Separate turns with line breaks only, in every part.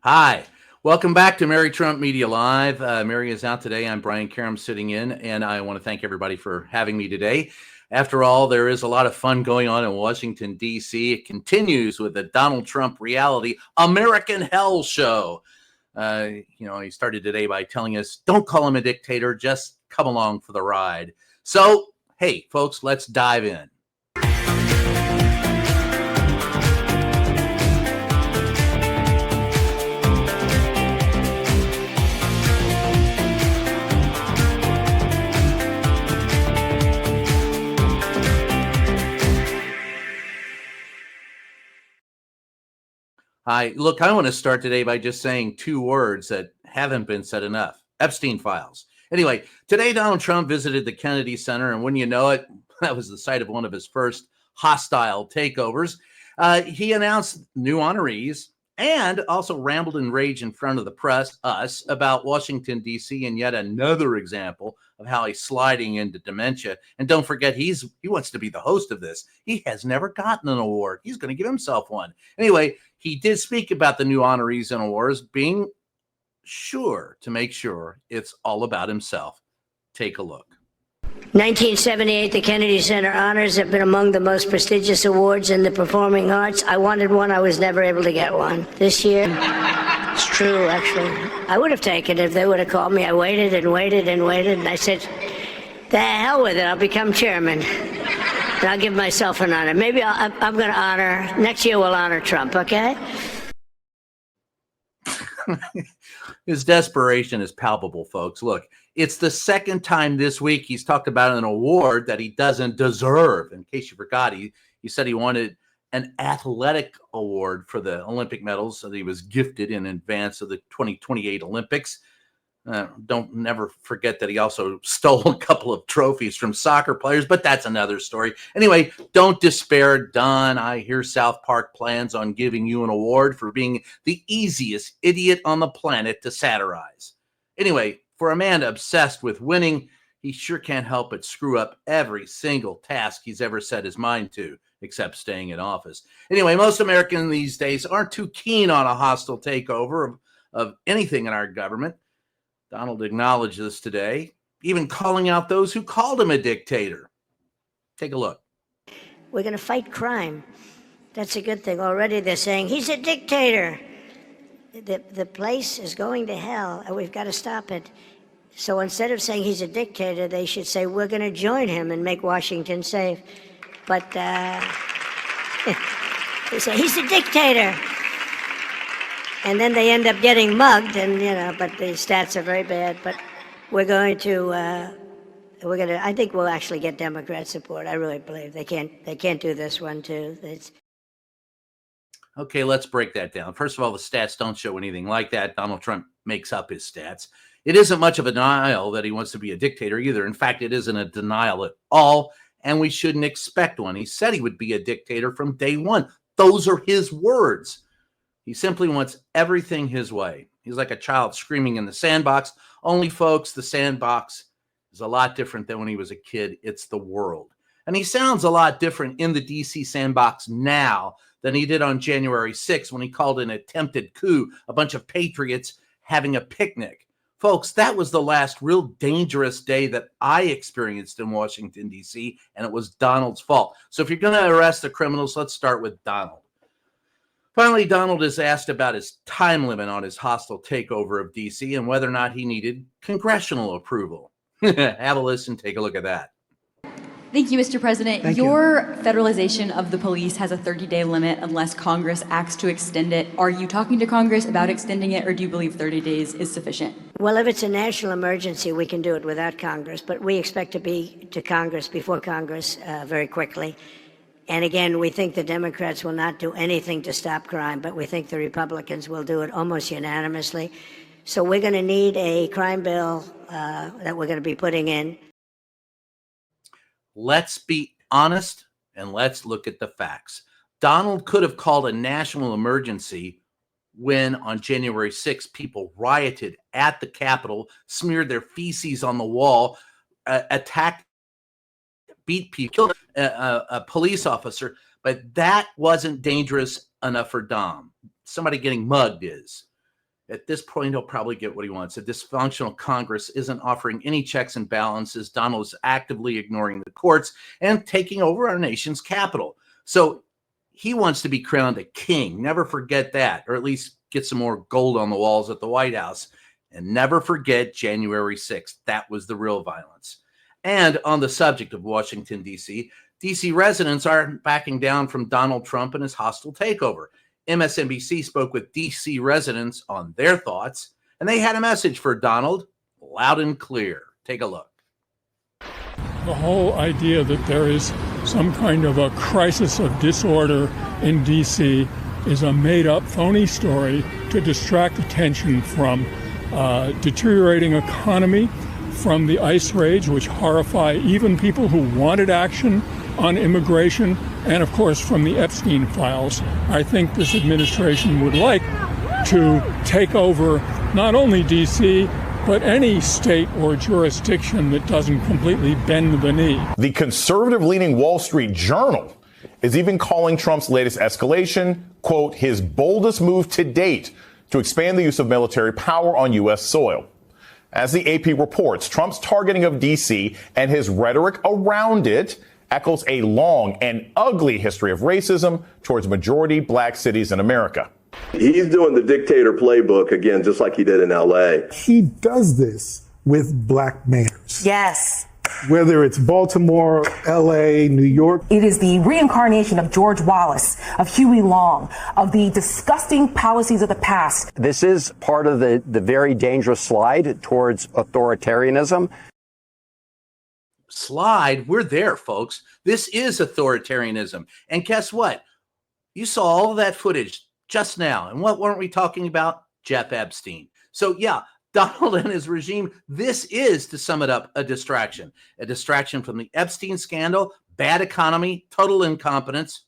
Hi. Welcome back to Mary Trump Media Live. Mary is out today. I'm Brian Karem sitting in, and I want to thank everybody for having me today. After all, there is a lot of fun going on in Washington, D.C. It continues with the Donald Trump reality American Hell show. He started today by telling us, don't call him a dictator, just come along for the ride. So, hey, folks, let's dive in. Hi, look, I want to start today by just saying two words that haven't been said enough: Epstein files. Anyway, today Donald Trump visited the Kennedy Center, and when you know it, that was the site of one of his first hostile takeovers. He announced new honorees and also rambled in rage in front of the press, us, about Washington, D.C., and yet another example of how he's sliding into dementia. And don't forget, he wants to be the host of this. He has never gotten an award. He's going to give himself one. Anyway, he did speak about the new honorees and awards, being sure to make sure it's all about himself. Take a look.
1978, the Kennedy Center honors have been among the most prestigious awards in the performing arts. I wanted one. I was never able to get one. This year, it's true, actually. I would have taken it if they would have called me. I waited and waited and waited, and I said, the hell with it. I'll become chairman. And I'll give myself an honor. Maybe I'm going to honor, next year we'll honor Trump, okay?
His desperation is palpable, folks. Look, it's the second time this week he's talked about an award that he doesn't deserve. In case you forgot, he said he wanted an athletic award for the Olympic medals that he was gifted in advance of the 2028 Olympics. Don't never forget that he also stole a couple of trophies from soccer players, but that's another story. Anyway, don't despair, Don. I hear South Park plans on giving you an award for being the easiest idiot on the planet to satirize. Anyway, for a man obsessed with winning, he sure can't help but screw up every single task he's ever set his mind to, except staying in office. Anyway, most Americans these days aren't too keen on a hostile takeover of anything in our government. Donald acknowledged this today, even calling out those who called him a dictator. Take a look.
We're going to fight crime. That's a good thing. Already they're saying, he's a dictator. The place is going to hell, and we've got to stop it. So instead of saying he's a dictator, they should say, we're going to join him and make Washington safe. But they say, he's a dictator. And then they end up getting mugged, and but the stats are very bad. But we're going to, I think we'll actually get Democrat support. I really believe they can't do this one too.
Okay, let's break that down. First of all, the stats don't show anything like that. Donald Trump makes up his stats. It isn't much of a denial that he wants to be a dictator either. In fact, it isn't a denial at all, and we shouldn't expect one. He said he would be a dictator from day one. Those are his words. He simply wants everything his way. He's like a child screaming in the sandbox. Only, folks, the sandbox is a lot different than when he was a kid. It's the world. And he sounds a lot different in the D.C. sandbox now than he did on January 6th when he called an attempted coup a bunch of patriots having a picnic. Folks, that was the last real dangerous day that I experienced in Washington, D.C., and it was Donald's fault. So if you're going to arrest the criminals, let's start with Donald. Finally, Donald is asked about his time limit on his hostile takeover of D.C. and whether or not he needed congressional approval. Have a listen, take a look at that.
Thank you, Mr. President. Your federalization of the police has a 30-day limit unless Congress acts to extend it. Are you talking to Congress about extending it, or do you believe 30 days is sufficient?
Well, if it's a national emergency, we can do it without Congress, but we expect to be to Congress before Congress very quickly. And again, we think the Democrats will not do anything to stop crime, but we think the Republicans will do it almost unanimously. So we're going to need a crime bill that we're going to be putting in.
Let's be honest and let's look at the facts. Donald could have called a national emergency when on January 6th, people rioted at the Capitol, smeared their feces on the wall, attacked, beat people, killed a police officer, but that wasn't dangerous enough for Dom. Somebody getting mugged is. At this point, he'll probably get what he wants. A dysfunctional Congress isn't offering any checks and balances. Donald is actively ignoring the courts and taking over our nation's capital. So he wants to be crowned a king. Never forget that, or at least get some more gold on the walls at the White House. And never forget January 6th. That was the real violence. And on the subject of Washington, D.C., D.C. residents aren't backing down from Donald Trump and his hostile takeover. MSNBC spoke with D.C. residents on their thoughts, and they had a message for Donald, loud and clear. Take a look.
The whole idea that there is some kind of a crisis of disorder in D.C. is a made-up, phony story to distract attention from deteriorating economy, from the ICE raids, which horrify even people who wanted action on immigration, and of course from the Epstein files. I think this administration would like to take over not only D.C., but any state or jurisdiction that doesn't completely bend the knee.
The conservative-leaning Wall Street Journal is even calling Trump's latest escalation, quote, his boldest move to date to expand the use of military power on U.S. soil. As the AP reports, Trump's targeting of D.C. and his rhetoric around it echoes a long and ugly history of racism towards majority black cities in America.
He's doing the dictator playbook again, just like he did in L.A.
He does this with black mayors.
Yes.
Whether it's Baltimore, L.A., New York.
It is the reincarnation of George Wallace, of Huey Long, of the disgusting policies of the past.
This is part of the very dangerous slide towards authoritarianism.
Slide, we're there, folks. This is authoritarianism. And guess what? You saw all of that footage just now. And what weren't we talking about? Jeff Epstein. So yeah, Donald and his regime, this is, to sum it up, a distraction from the Epstein scandal, bad economy, total incompetence,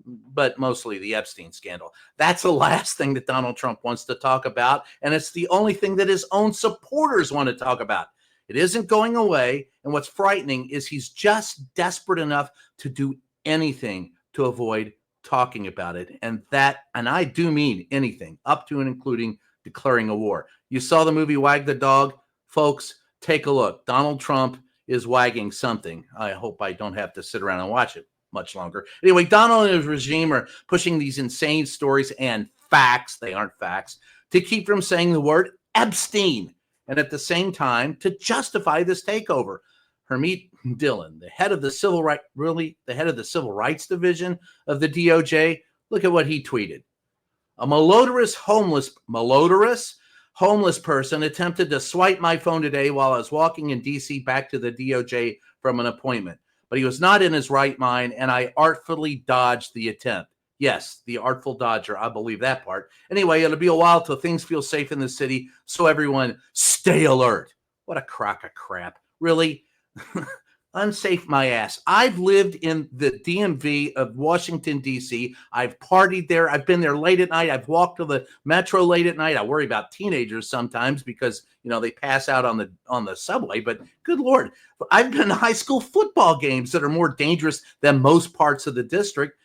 but mostly the Epstein scandal. That's the last thing that Donald Trump wants to talk about. And it's the only thing that his own supporters want to talk about. It isn't going away. And what's frightening is he's just desperate enough to do anything to avoid talking about it. And I do mean anything, up to and including declaring a war. You saw the movie Wag the Dog. Folks, take a look. Donald Trump is wagging something. I hope I don't have to sit around and watch it much longer. Anyway, Donald and his regime are pushing these insane stories and facts, they aren't facts, to keep from saying the word Epstein. And at the same time, to justify this takeover. Hermit Dillon, the head of the civil rights division of the DOJ, look at what he tweeted. A malodorous homeless person attempted to swipe my phone today while I was walking in D.C. back to the DOJ from an appointment. But he was not in his right mind, and I artfully dodged the attempt. Yes, the artful dodger. I believe that part. Anyway, it'll be a while till things feel safe in the city, so everyone stay alert. What a crock of crap. Really? Unsafe my ass. I've lived in the DMV of Washington, D.C. I've partied there. I've been there late at night. I've walked to the metro late at night. I worry about teenagers sometimes because, they pass out on the subway. But good Lord, I've been to high school football games that are more dangerous than most parts of the district.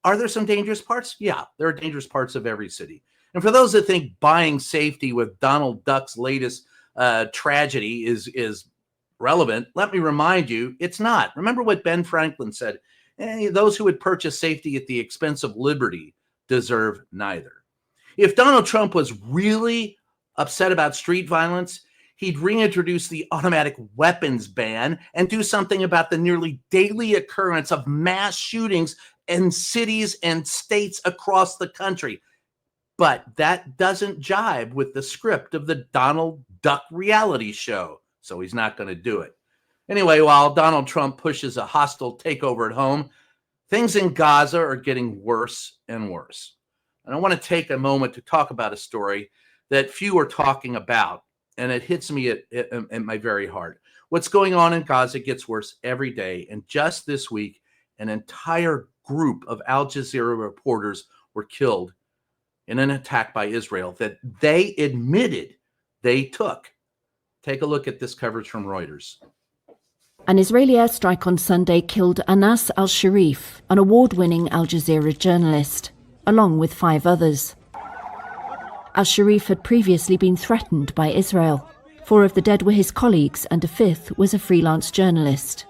Are there some dangerous parts? Yeah, there are dangerous parts of every city. And for those that think buying safety with Donald Duck's latest tragedy is relevant, let me remind you, it's not. Remember what Ben Franklin said, those who would purchase safety at the expense of liberty deserve neither. If Donald Trump was really upset about street violence, he'd reintroduce the automatic weapons ban and do something about the nearly daily occurrence of mass shootings in cities and states across the country. But that doesn't jibe with the script of the Donald Duck reality show. So he's not going to do it. Anyway, while Donald Trump pushes a hostile takeover at home, things in Gaza are getting worse and worse. And I want to take a moment to talk about a story that few are talking about, and it hits me at my very heart. What's going on in Gaza gets worse every day, and just this week, an entire group of Al Jazeera reporters were killed in an attack by Israel that they admitted they took. Take a look at this coverage from Reuters.
An Israeli airstrike on Sunday killed Anas al-Sharif, an award-winning Al Jazeera journalist, along with 5 others. Al-Sharif had previously been threatened by Israel. 4 of the dead were his colleagues and a 5th was a freelance journalist.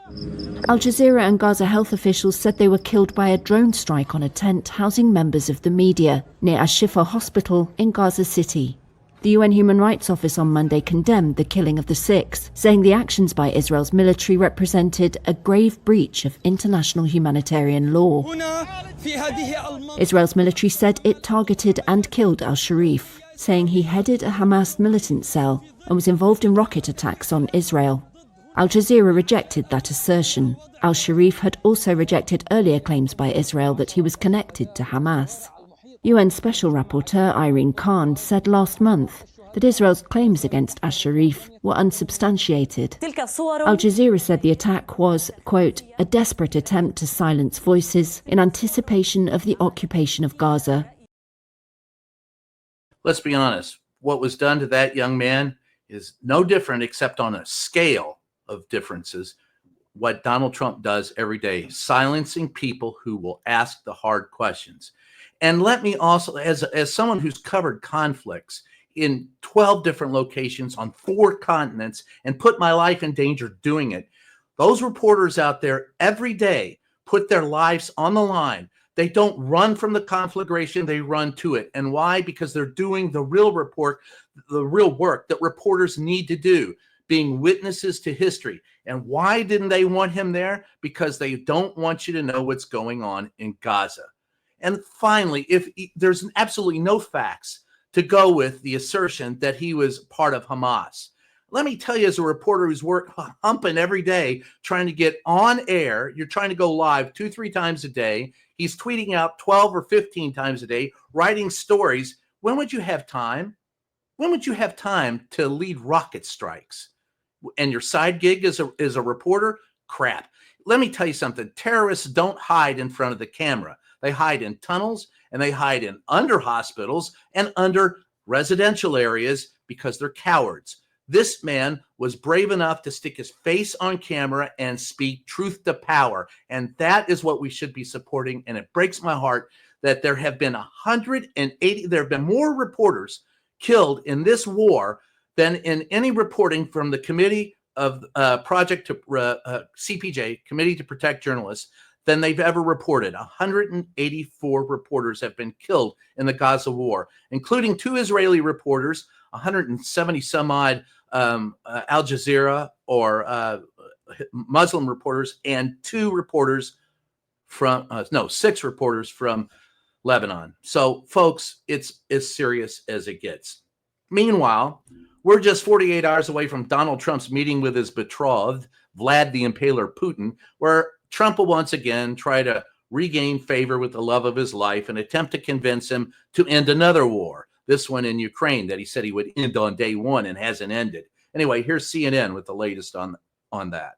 Al Jazeera and Gaza health officials said they were killed by a drone strike on a tent housing members of the media near Al-Shifa Hospital in Gaza City. The UN Human Rights Office on Monday condemned the killing of the 6, saying the actions by Israel's military represented a grave breach of international humanitarian law. Israel's military said it targeted and killed al-Sharif, saying he headed a Hamas militant cell and was involved in rocket attacks on Israel. Al Jazeera rejected that assertion. Al-Sharif had also rejected earlier claims by Israel that he was connected to Hamas. UN Special Rapporteur Irene Khan said last month that Israel's claims against al-Sharif were unsubstantiated. Al Jazeera said the attack was, quote, a desperate attempt to silence voices in anticipation of the occupation of Gaza.
Let's be honest. What was done to that young man is no different, except on a scale of differences, what Donald Trump does every day, silencing people who will ask the hard questions. And let me also, as someone who's covered conflicts in 12 different locations on 4 continents and put my life in danger doing it, those reporters out there every day put their lives on the line. They don't run from the conflagration, they run to it. And why? Because they're doing the real report, the real work that reporters need to do, being witnesses to history. And why didn't they want him there? Because they don't want you to know what's going on in Gaza. And finally, if there's absolutely no facts to go with the assertion that he was part of Hamas. Let me tell you, as a reporter who's humping every day, trying to get on air, you're trying to go live 2-3 times a day. He's tweeting out 12 or 15 times a day, writing stories. When would you have time? When would you have time to lead rocket strikes? And your side gig is a reporter? Crap. Let me tell you something. Terrorists don't hide in front of the camera. They hide in tunnels and they hide in under hospitals and under residential areas because they're cowards. This man was brave enough to stick his face on camera and speak truth to power. And that is what we should be supporting. And it breaks my heart that there have been 180, there have been more reporters killed in this war than in any reporting from the Committee of Project to CPJ, Committee to Protect Journalists, than they've ever reported. 184 reporters have been killed in the Gaza war, including 2 Israeli reporters, 170 some odd Al Jazeera or Muslim reporters, and 6 reporters from Lebanon. So, folks, it's as serious as it gets. Meanwhile, we're just 48 hours away from Donald Trump's meeting with his betrothed, Vlad the Impaler Putin, where Trump will once again try to regain favor with the love of his life and attempt to convince him to end another war, this one in Ukraine that he said he would end on day 1 and hasn't ended. Anyway, here's CNN with the latest on that.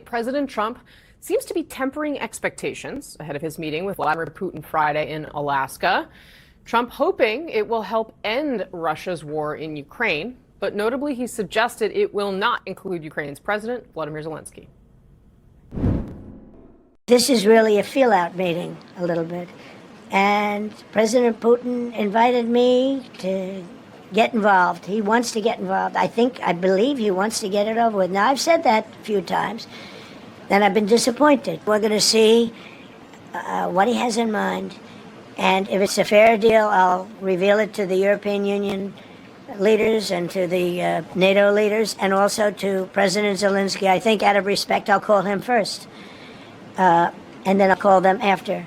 President Trump seems to be tempering expectations ahead of his meeting with Vladimir Putin Friday in Alaska. Trump hoping it will help end Russia's war in Ukraine, but notably he suggested it will not include Ukraine's president, Volodymyr Zelensky.
This is really a feel-out meeting, a little bit. And President Putin invited me to get involved. He wants to get involved. I believe he wants to get it over with. Now, I've said that a few times, and I've been disappointed. We're going to see what he has in mind. And if it's a fair deal, I'll reveal it to the European Union leaders and to the NATO leaders and also to President Zelensky. I think out of respect, I'll call him first. And then I'll call them after.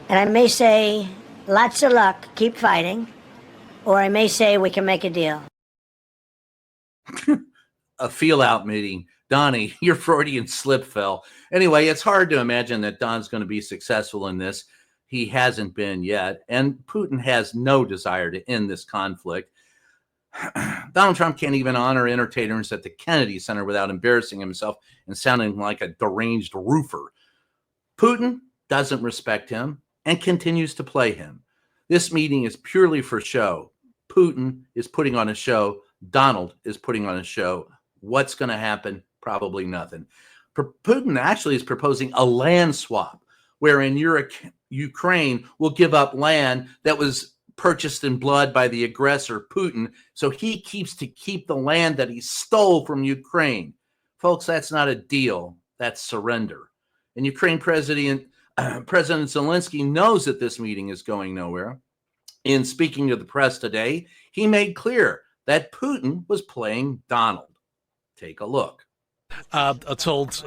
And I may say, lots of luck, keep fighting. Or I may say, we can make a deal.
A feel-out meeting. Donnie, your Freudian slip fell. Anyway, it's hard to imagine that Don's going to be successful in this. He hasn't been yet. And Putin has no desire to end this conflict. Donald Trump can't even honor entertainers at the Kennedy Center without embarrassing himself and sounding like a deranged roofer. Putin doesn't respect him and continues to play him. This meeting is purely for show. Putin is putting on a show. Donald is putting on a show. What's going to happen? Probably nothing. Putin actually is proposing a land swap, wherein Ukraine will give up land that was purchased in blood by the aggressor, Putin, so he keep the land that he stole from Ukraine. Folks, that's not a deal. That's surrender. And Ukraine President Zelensky knows that this meeting is going nowhere. In speaking to the press today, he made clear that Putin was playing Donald. Take a look.
Told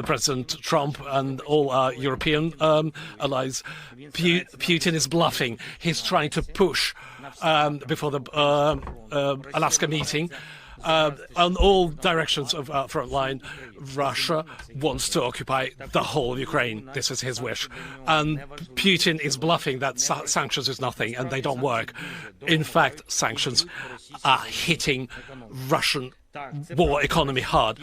President Trump and all our European allies, Putin is bluffing. He's trying to push before the Alaska meeting on all directions of our front line. Russia wants to occupy the whole of Ukraine. This is his wish. And Putin is bluffing that sanctions is nothing and they don't work. In fact, sanctions are hitting Russian war economy hard.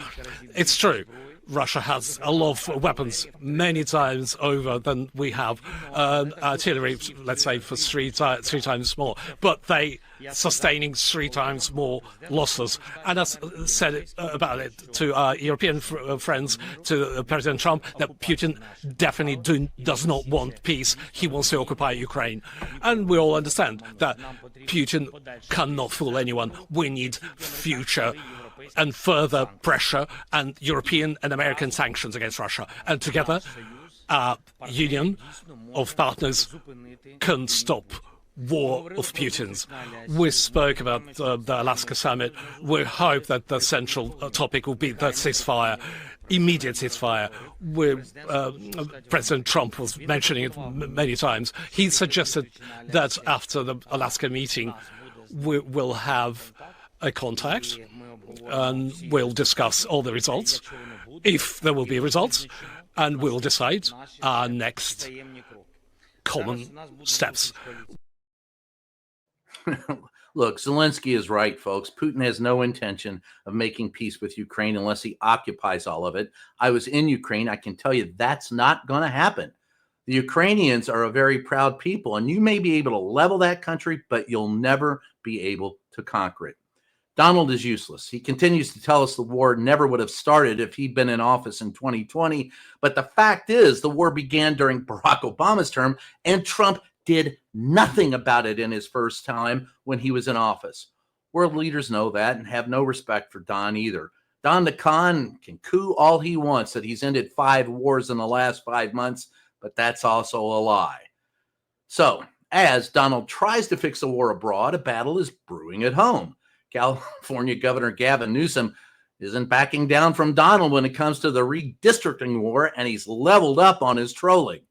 It's true. Russia has a lot of weapons, many times over than we have. Artillery, let's say, for three times more. But they sustaining 3 times more losses. And I said about it to our European friends, to President Trump, that Putin definitely does not want peace. He wants to occupy Ukraine. And we all understand that Putin cannot fool anyone. We need future and further pressure and European and American sanctions against Russia. And together, our union of partners can stop war of Putin's. We spoke about the Alaska summit. We hope that the central topic will be the ceasefire, immediate ceasefire. President Trump was mentioning it many times. He suggested that after the Alaska meeting, we will have a contact and we'll discuss all the results, if there will be results, and we'll decide our next common steps.
Look, Zelensky is right, folks. Putin has no intention of making peace with Ukraine unless he occupies all of it. I was in Ukraine. I can tell you that's not going to happen. The Ukrainians are a very proud people, and you may be able to level that country, but you'll never be able to conquer it. Donald is useless. He continues to tell us the war never would have started if he'd been in office in 2020. But the fact is, the war began during Barack Obama's term, and Trump did nothing about it in his first time when he was in office. World leaders know that and have no respect for Don either. Don the Con can coo all he wants that he's ended 5 wars in the last 5 months, but that's also a lie. So, as Donald tries to fix the war abroad, a battle is brewing at home. California Governor Gavin Newsom isn't backing down from Donald when it comes to the redistricting war, and he's leveled up on his trolling.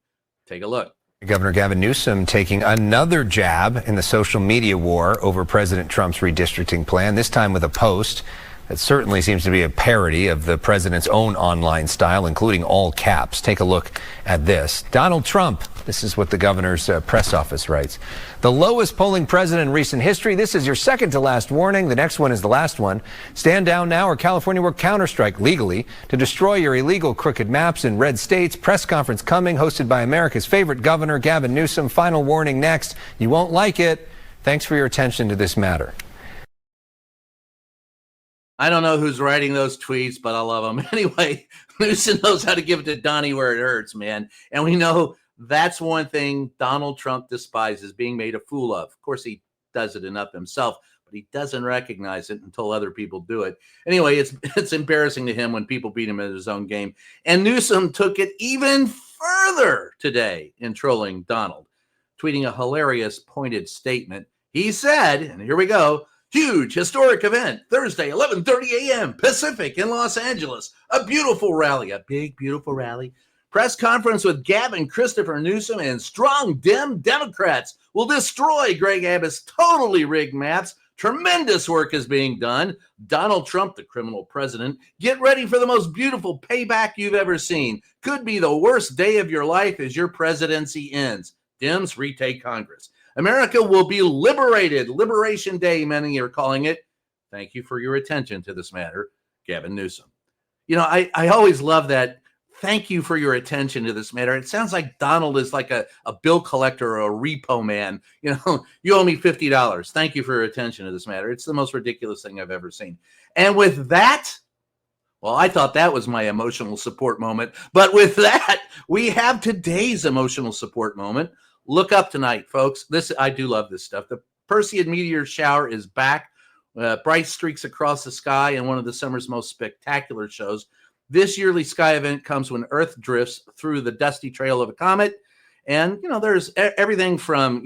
Take a look.
Governor Gavin Newsom taking another jab in the social media war over President Trump's redistricting plan, this time with a post that certainly seems to be a parody of the president's own online style, including all caps. Take a look at this. Donald Trump, this is what the governor's press office writes. The lowest polling president in recent history. This is your second to last warning. The next one is the last one. Stand down now or California will counterstrike legally to destroy your illegal crooked maps in red states. Press conference coming, hosted by America's favorite governor, Gavin Newsom. Final warning next. You won't like it. Thanks for your attention to this matter.
I don't know who's writing those tweets, but I love them. Anyway, Newsom knows how to give it to Donnie where it hurts, man. And we know that's one thing Donald Trump despises, being made a fool of. Of course, he does it enough himself, but he doesn't recognize it until other people do it. Anyway, it's embarrassing to him when people beat him at his own game. And Newsom took it even further today in trolling Donald, tweeting a hilarious pointed statement. He said, and here we go, huge historic event, Thursday, 11:30 a.m. Pacific in Los Angeles. A beautiful rally, a big, beautiful rally. Press conference with Gavin Christopher Newsom and strong Democrats will destroy Greg Abbott's totally rigged maps. Tremendous work is being done. Donald Trump, the criminal president, get ready for the most beautiful payback you've ever seen. Could be the worst day of your life as your presidency ends. Dems retake Congress. America will be liberated. Liberation Day, many are calling it. Thank you for your attention to this matter, Gavin Newsom. You know, I always love that. Thank you for your attention to this matter. It sounds like Donald is like a bill collector or a repo man. You know, you owe me $50. Thank you for your attention to this matter. It's the most ridiculous thing I've ever seen. And with that, well, I thought that was my emotional support moment. But with that, we have today's emotional support moment. look up tonight, folks. I do love this stuff. The Perseid meteor shower is back. Bright streaks across the sky in one of the summer's most spectacular shows. This yearly sky event comes when Earth drifts through the dusty trail of a comet. And, there's everything from,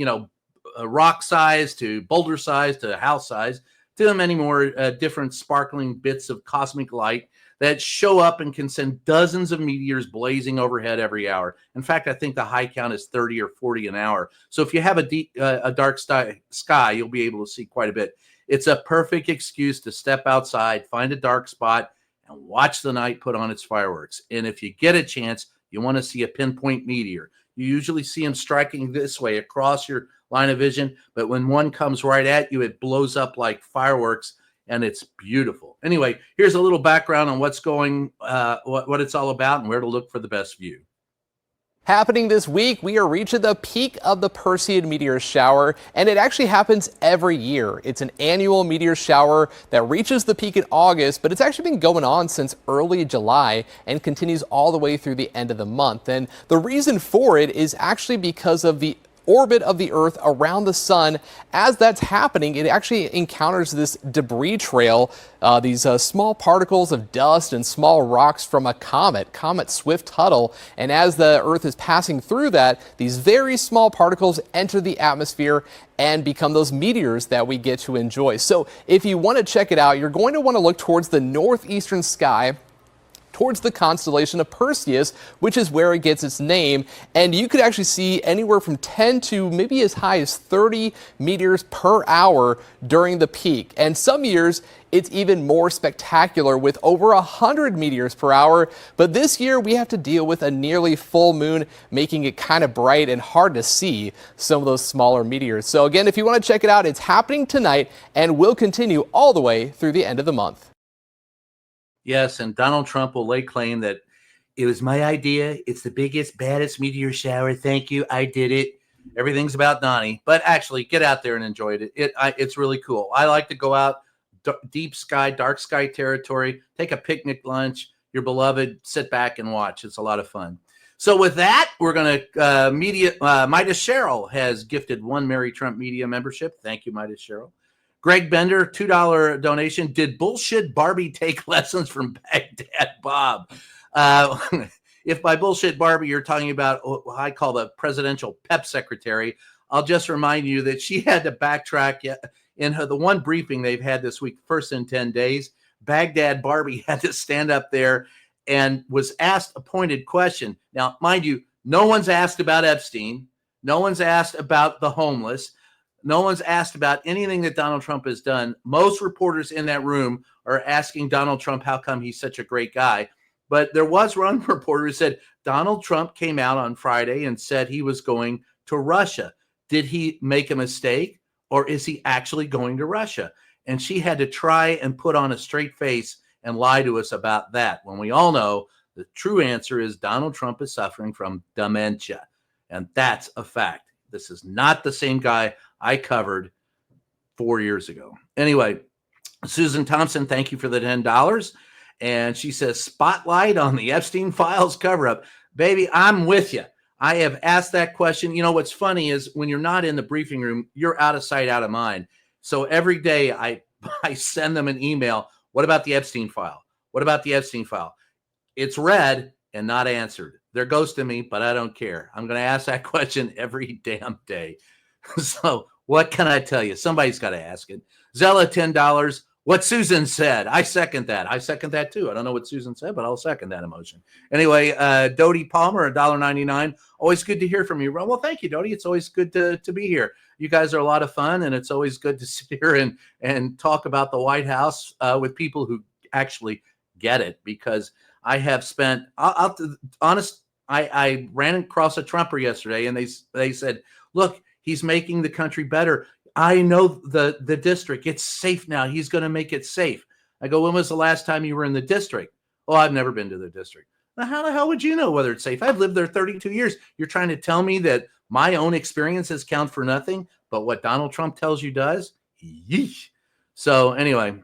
rock size to boulder size to house size to many more different sparkling bits of cosmic light that show up and can send dozens of meteors blazing overhead every hour. In fact, I think the high count is 30 or 40 an hour. So if you have a dark sky, you'll be able to see quite a bit. It's a perfect excuse to step outside, find a dark spot, and watch the night put on its fireworks. And if you get a chance, you want to see a pinpoint meteor. You usually see them striking this way across your line of vision, but when one comes right at you, it blows up like fireworks, and it's beautiful. Anyway, here's a little background on what's going, what it's all about, and where to look for the best view.
Happening this week, we are reaching the peak of the Perseid meteor shower, and it actually happens every year. It's an annual meteor shower that reaches the peak in August, but it's actually been going on since early July and continues all the way through the end of the month. And the reason for it is actually because of the orbit of the Earth around the sun. As that's happening, it actually encounters this debris trail, these small particles of dust and small rocks from a comet Swift-Tuttle. And as the Earth is passing through that, these very small particles enter the atmosphere and become those meteors that we get to enjoy. So if you want to check it out, you're going to want to look towards the northeastern sky, towards the constellation of Perseus, which is where it gets its name. And you could actually see anywhere from 10 to maybe as high as 30 meteors per hour during the peak. And some years, it's even more spectacular with over 100 meteors per hour. But this year, we have to deal with a nearly full moon, making it kind of bright and hard to see some of those smaller meteors. So again, if you want to check it out, it's happening tonight and will continue all the way through the end of the month.
Yes, and Donald Trump will lay claim that it was my idea. It's the biggest, baddest meteor shower. Thank you. I did it. Everything's about Donnie. But actually, get out there and enjoy it. It's really cool. I like to go out, deep sky, dark sky territory, take a picnic lunch, your beloved, sit back and watch. It's a lot of fun. So with that, we're going to Midas Cheryl has gifted one Mary Trump Media membership. Thank you, Midas Cheryl. Greg Bender, $2 donation. Did bullshit Barbie take lessons from Baghdad Bob? If by bullshit Barbie you're talking about what I call the presidential PEP secretary, I'll just remind you that she had to backtrack in the one briefing they've had this week, first in 10 days. Baghdad Barbie had to stand up there and was asked a pointed question. Now, mind you, no one's asked about Epstein. No one's asked about the homeless. No one's asked about anything that Donald Trump has done. Most reporters in that room are asking Donald Trump how come he's such a great guy. But there was one reporter who said Donald Trump came out on Friday and said he was going to Russia. Did he make a mistake, or is he actually going to Russia? And she had to try and put on a straight face and lie to us about that, when we all know the true answer is Donald Trump is suffering from dementia. And that's a fact. This is not the same guy I covered 4 years ago. Anyway, Susan Thompson, thank you for the $10. And she says, spotlight on the Epstein files cover up. Baby, I'm with you. I have asked that question. You know, what's funny is when you're not in the briefing room, you're out of sight, out of mind. So every day I send them an email. What about the Epstein file? What about the Epstein file? It's read and not answered. They're ghosting me, but I don't care. I'm going to ask that question every damn day. So what can I tell you? Somebody's got to ask it. Zella, $10. What Susan said. I second that. I second that too. I don't know what Susan said, but I'll second that emotion. Anyway, Dodie Palmer, $1.99. Always good to hear from you. Well, thank you, Dodie. It's always good to be here. You guys are a lot of fun, and it's always good to sit here and talk about the White House with people who actually get it, because I have spent, I ran across a Trumper yesterday, and they said, look, he's making the country better. I know the district. It's safe now. He's going to make it safe. I go, when was the last time you were in the district? Oh, I've never been to the district. Now, how the hell would you know whether it's safe? I've lived there 32 years. You're trying to tell me that my own experiences count for nothing, but what Donald Trump tells you does? Yeesh. So anyway,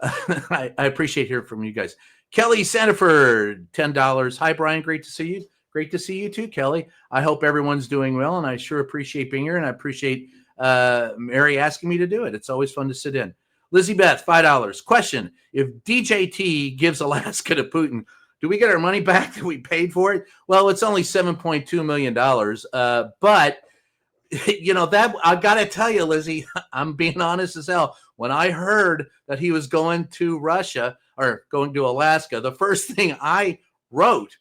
I appreciate hearing from you guys. Kelly Sanford, $10. Hi, Brian. Great to see you. Great to see you too, Kelly. I hope everyone's doing well, and I sure appreciate being here, and I appreciate Mary asking me to do it. It's always fun to sit in. Lizzie Beth, $5. Question: if DJT gives Alaska to Putin, do we get our money back that we paid for it? Well, it's only $7.2 million. But, that I got to tell you, Lizzie, I'm being honest as hell. When I heard that he was going to Russia or going to Alaska, the first thing I wrote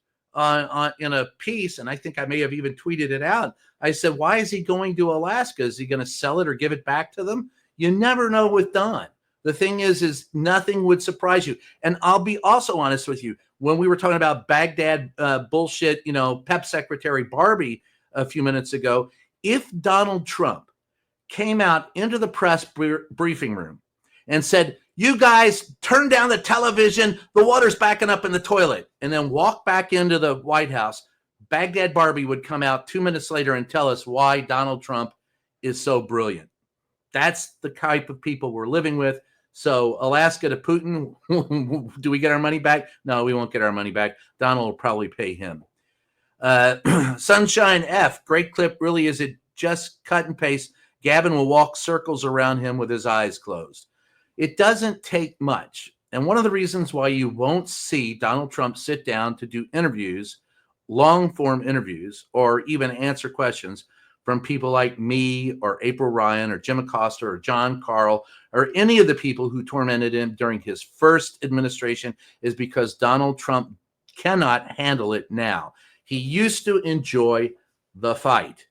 in a piece, and I think I may have even tweeted it out, I said, why is he going to Alaska? Is he going to sell it or give it back to them? You never know with Don. The thing is nothing would surprise you. And I'll be also honest with you. When we were talking about Baghdad bullshit, PEP Secretary Barbie a few minutes ago, if Donald Trump came out into the press briefing room and said, you guys turn down the television, the water's backing up in the toilet, and then walk back into the White House, Baghdad Barbie would come out 2 minutes later and tell us why Donald Trump is so brilliant. That's the type of people we're living with. So Alaska to Putin, do we get our money back? No, we won't get our money back. Donald will probably pay him. Sunshine F, great clip. Really, is it just cut and paste? Gavin will walk circles around him with his eyes closed. It doesn't take much. And one of the reasons why you won't see Donald Trump sit down to do interviews, long form interviews, or even answer questions from people like me or April Ryan or Jim Acosta or John Carl or any of the people who tormented him during his first administration is because Donald Trump cannot handle it now. He used to enjoy the fight.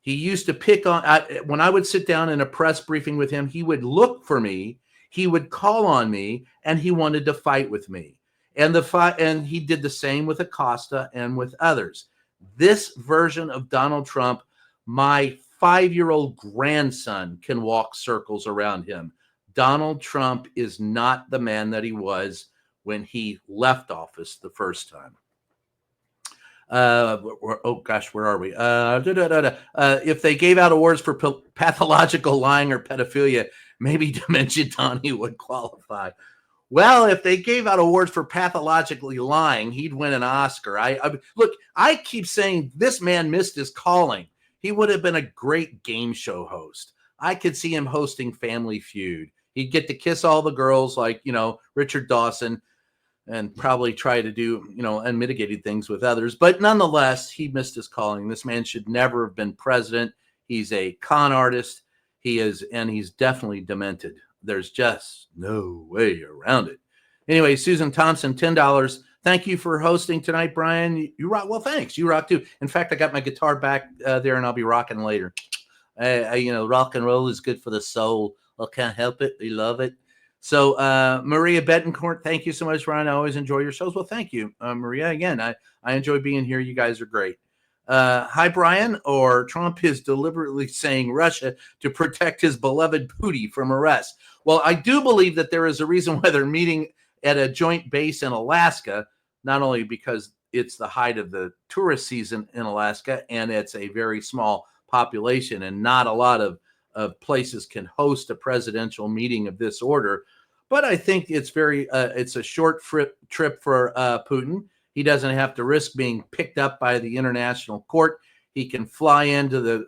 He used to pick on, when I would sit down in a press briefing with him, he would look for me, he would call on me, and he wanted to fight with me. And he did the same with Acosta and with others. This version of Donald Trump, my 5-year-old grandson can walk circles around him. Donald Trump is not the man that he was when he left office the first time. Where are we? If they gave out awards for pathological lying or pedophilia, maybe Dementia Donnie would qualify. Well, if they gave out awards for pathologically lying, he'd win an Oscar. Look, I keep saying this man missed his calling. He would have been a great game show host. I could see him hosting Family Feud. He'd get to kiss all the girls like, Richard Dawson, and probably try to do, unmitigated things with others. But nonetheless, he missed his calling. This man should never have been president. He's a con artist. And he's definitely demented. There's just no way around it. Anyway, Susan Thompson, $10. Thank you for hosting tonight, Brian. You rock. Well, thanks. You rock too. In fact, I got my guitar back there, and I'll be rocking later. Rock and roll is good for the soul. I can't help it. We love it. So, Maria Betancourt, thank you so much, Brian. I always enjoy your shows. Well, thank you, Maria. Again, I enjoy being here. You guys are great. Hi, Brian. Or Trump is deliberately saying Russia to protect his beloved Putin from arrest. Well, I do believe that there is a reason why they're meeting at a joint base in Alaska, not only because it's the height of the tourist season in Alaska and it's a very small population and not a lot of places can host a presidential meeting of this order. But I think it's it's a short trip for Putin. He doesn't have to risk being picked up by the international court. He can fly into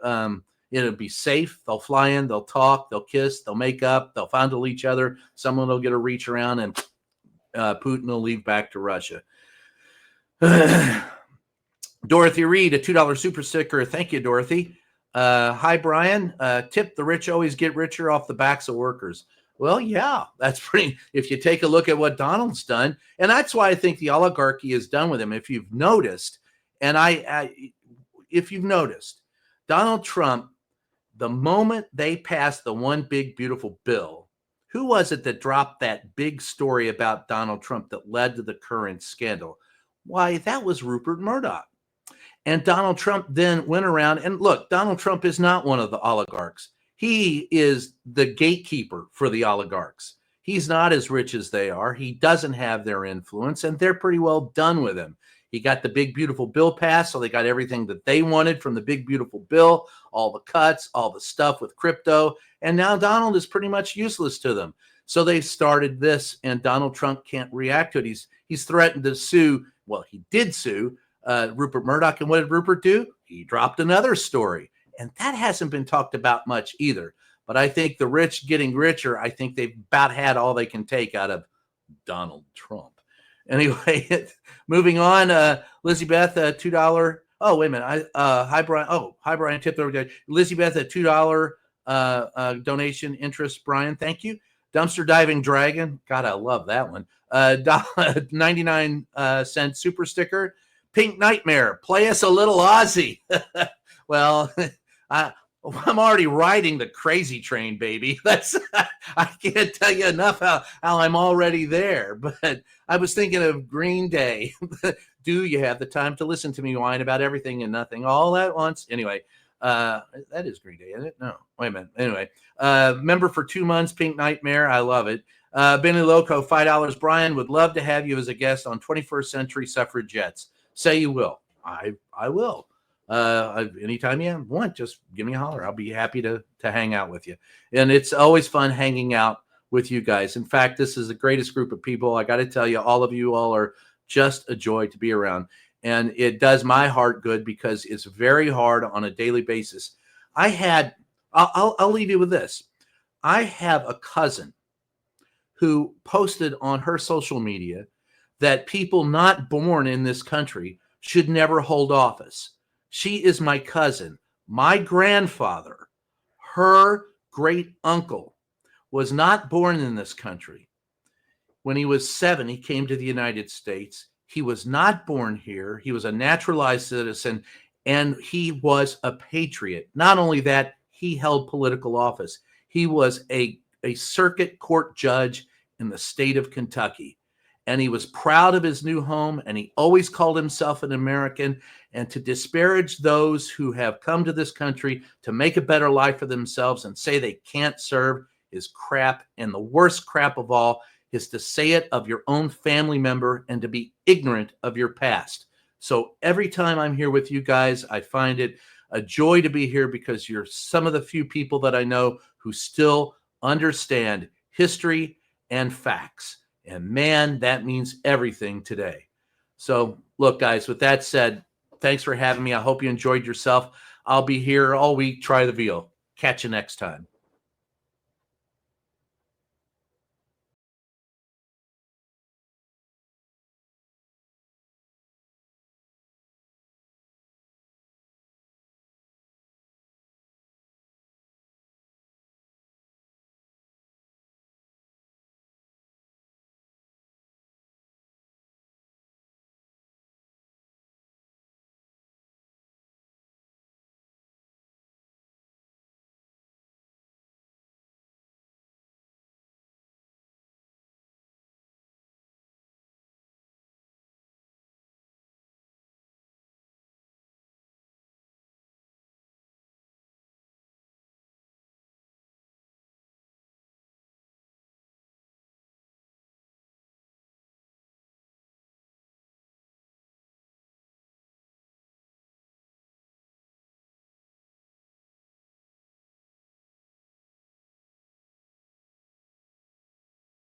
it'll be safe. They'll fly in, they'll talk, they'll kiss, they'll make up, they'll fondle each other. Someone will get a reach around and Putin will leave back to Russia. Dorothy Reed, a $2 super sticker. Thank you, Dorothy. Hi, Brian. Tip: the rich always get richer off the backs of workers. Well, yeah, that's pretty. If you take a look at what Donald's done, and that's why I think the oligarchy is done with him. If you've noticed, if you've noticed, Donald Trump, the moment they passed the one big beautiful bill, who was it that dropped that big story about Donald Trump that led to the current scandal? Why, that was Rupert Murdoch. And Donald Trump then went around and look, Donald Trump is not one of the oligarchs. He is the gatekeeper for the oligarchs. He's not as rich as they are. He doesn't have their influence, and they're pretty well done with him. He got the big, beautiful bill passed, so they got everything that they wanted from the big, beautiful bill, all the cuts, all the stuff with crypto, and now Donald is pretty much useless to them. So they started this, and Donald Trump can't react to it. He's threatened to sue. Well, he did sue Rupert Murdoch. And what did Rupert do? He dropped another story. And that hasn't been talked about much either. But I think the rich getting richer, I think they've about had all they can take out of Donald Trump. Anyway, moving on, Lizzie Beth, $2. Oh, wait a minute. Hi, Brian. Oh, hi, Brian. Tip over there. Lizzie Beth, a $2 donation interest. Brian, thank you. Dumpster Diving Dragon. God, I love that one. 99 cent super sticker. Pink Nightmare. Play us a little Aussie. Well, I'm already riding the crazy train, baby. That's I can't tell you enough how I'm already there. But I was thinking of Green Day. Do you have the time to listen to me whine about everything and nothing all at once? Anyway, that is Green Day, isn't it? No, wait a minute. Anyway, member for 2 months, Pink Nightmare. I love it. Benny Loco, $5. Brian, would love to have you as a guest on 21st Century Suffragettes. Say you will. I will. Anytime you want, just give me a holler. I'll be happy to hang out with you. And it's always fun hanging out with you guys. In fact, this is the greatest group of people. I got to tell you, all of you all are just a joy to be around. And it does my heart good because it's very hard on a daily basis. I'll leave you with this. I have a cousin who posted on her social media that people not born in this country should never hold office. She is my cousin. My grandfather, her great uncle, was not born in this country. When he was 7, he came to the United States. He was not born here. He was a naturalized citizen, and he was a patriot. Not only that, he held political office. He was a circuit court judge in the state of Kentucky. And he was proud of his new home, and he always called himself an American. And to disparage those who have come to this country to make a better life for themselves and say they can't serve is crap. And the worst crap of all is to say it of your own family member and to be ignorant of your past. So every time I'm here with you guys, I find it a joy to be here because you're some of the few people that I know who still understand history and facts. And man, that means everything today. So look, guys, with that said, thanks for having me. I hope you enjoyed yourself. I'll be here all week. Try the veal. Catch you next time.